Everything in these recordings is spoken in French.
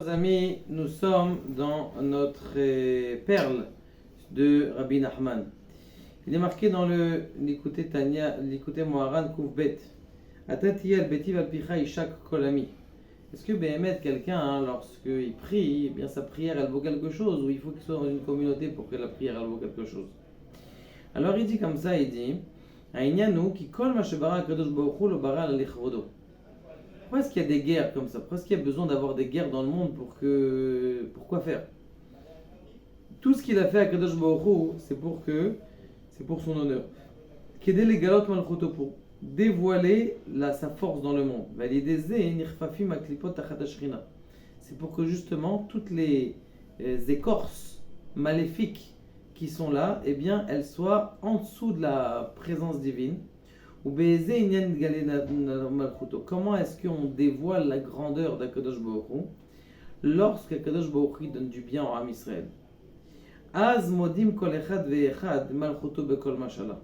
Chers amis, nous sommes dans notre perle de Rabbi Nachman. Il est marqué dans le Likutei Tanya, Likutei Moharan Koufbet. Atati al beti al picha ishak kolami. Est-ce que Béhémet, quelqu'un, lorsqu'il prie, eh bien sa prière elle vaut quelque chose, ou il faut qu'il soit dans une communauté pour que la prière elle vaut quelque chose? Alors il dit comme ça, il dit Aïnyanu ki kol ma shebara akadosh baruch hu lo bara al lichvodo. Pourquoi est-ce qu'il y a des guerres comme ça? Pourquoi est-ce qu'il y a besoin d'avoir des guerres dans le monde Pourquoi faire? Tout ce qu'il a fait à Kadosh Baruch Hu, c'est pour son honneur. Kedé les galot malchuto, pour dévoiler sa force dans le monde. C'est pour que justement toutes les écorces maléfiques qui sont là, eh bien, elles soient en dessous de la présence divine. Comment est-ce qu'on dévoile la grandeur d'Akadosh Baruch Hu lorsqu'Akadosh Baruch Hu donne du bien en Am Israël? Az modim kol echad ve'echad malchuto bekol mashala.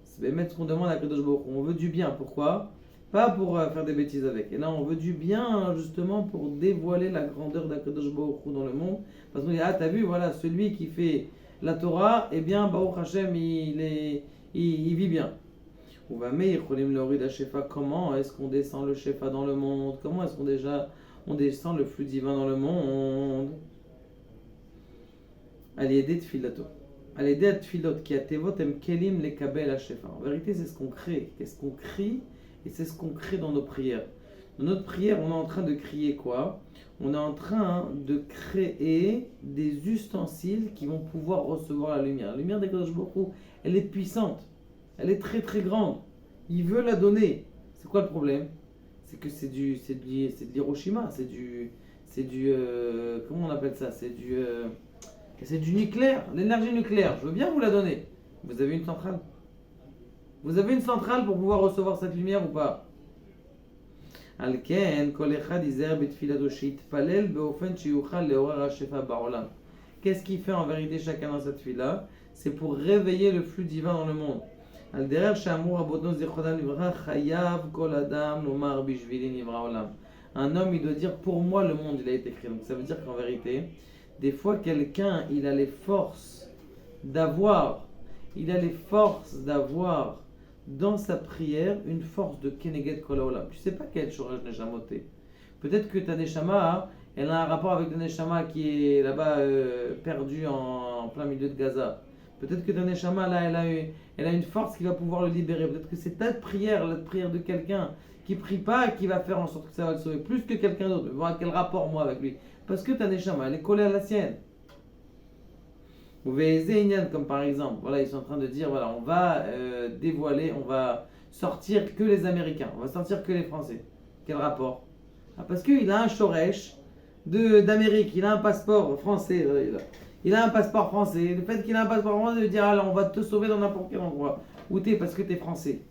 C'est bien ce qu'on demande à Akadosh Baruch Hu. On veut du bien. Pourquoi? Pas pour faire des bêtises avec. Et là, on veut du bien justement pour dévoiler la grandeur d'Akadosh Baruch Hu dans le monde. Parce qu'on dit, ah, t'as vu, voilà, celui qui fait la Torah, eh bien, Baruch Hashem, il vit bien. Comment est-ce qu'on descend le Shefa dans le monde? Comment est-ce qu'on descend le flux divin dans le monde? Al-Yedé Tfilato. Al-Yedé Tfilot, qui a Tevot em Kelim le Kabel à Shefa. En vérité, c'est ce qu'on crée. Qu'est-ce qu'on crie? Et c'est ce qu'on crée dans nos prières. Dans notre prière, on est en train de crier quoi? On est en train de créer des ustensiles qui vont pouvoir recevoir la lumière. La lumière d'Akadosh Baruch Hu, elle est puissante. Elle est très très grande. Il veut la donner. C'est quoi le problème? C'est que c'est de l'Hiroshima. Comment on appelle ça? C'est du nucléaire, l'énergie nucléaire. Je veux bien vous la donner. Vous avez une centrale? Vous avez une centrale pour pouvoir recevoir cette lumière ou pas? Alken, kol echad izer betfilato sheitpalel beofen sheyuchal leorer hashefa ba'olam. Qu'est-ce qu'il fait en vérité chacun dans cette fila? C'est pour réveiller le flux divin dans le monde. Un homme, il doit dire pour moi le monde il a été créé. Donc ça veut dire qu'en vérité, des fois quelqu'un il a les forces d'avoir dans sa prière une force de Keneged Kol Haolam. Tu sais pas quel Shoresh Neshamoté. Peut-être que ta Neshama, elle a un rapport avec ta Neshama qui est là-bas perdu en plein milieu de Gaza. Peut-être que ta Neshama là, elle a une force qui va pouvoir le libérer. Peut-être que c'est ta prière, la prière de quelqu'un qui prie pas, qui va faire en sorte que ça va le sauver. Plus que quelqu'un d'autre. Mais voir quel rapport moi avec lui. Parce que ta Neshama, elle est collée à la sienne. Vous voyez, comme par exemple, voilà, ils sont en train de dire, voilà, on va dévoiler, on va sortir que les Américains, on va sortir que les Français. Quel rapport? Parce qu'il a un Shoresh d'Amérique, il a un passeport français. Il a un passeport français. Le fait qu'il a un passeport français veut dire, alors on va te sauver dans n'importe quel endroit. Où t'es parce que t'es français.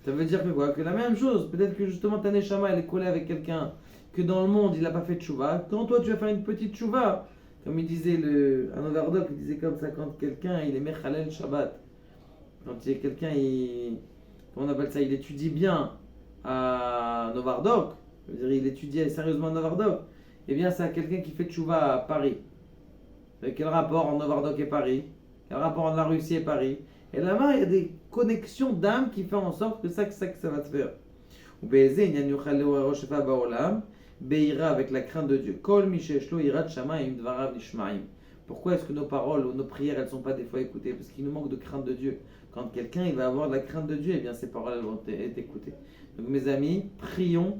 Ça veut dire que quoi? Que la même chose. Peut-être que justement ta neshama elle est collée avec quelqu'un que dans le monde il n'a pas fait de tchouva. Quand toi tu vas faire une petite tchouva, comme il disait un overdog, il disait comme ça quand quelqu'un il est mechalel Shabbat. Quand il y a quelqu'un, comment on appelle ça? Il étudie bien à Novardok. Il étudie sérieusement à Novardok. Eh bien c'est quelqu'un qui fait tchouva à Paris. Quel rapport en Novardok et Paris? Quel rapport entre la Russie et Paris? Et là-bas, il y a des connexions d'âme qui font en sorte que ça va te faire. Ou baiser, il y a Beira avec la crainte de Dieu. Kol misheshlo irat shamaim dvarav nishmaim. Pourquoi est-ce que nos paroles ou nos prières, elles ne sont pas des fois écoutées? Parce qu'il nous manque de crainte de Dieu. Quand quelqu'un il va avoir de la crainte de Dieu, eh bien ses paroles elles vont être écoutées. Donc mes amis, prions.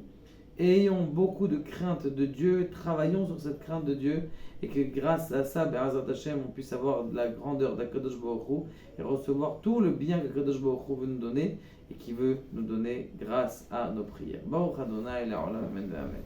Ayons beaucoup de crainte de Dieu, travaillons sur cette crainte de Dieu et que grâce à ça, Be'ezrat Hashem, on puisse avoir de la grandeur d'Akadosh Baruch Hu et recevoir tout le bien qu'Akadosh Baruch Hu veut nous donner et qui veut nous donner grâce à nos prières. Baruch Adonai, Le'olam, Amen, Amen.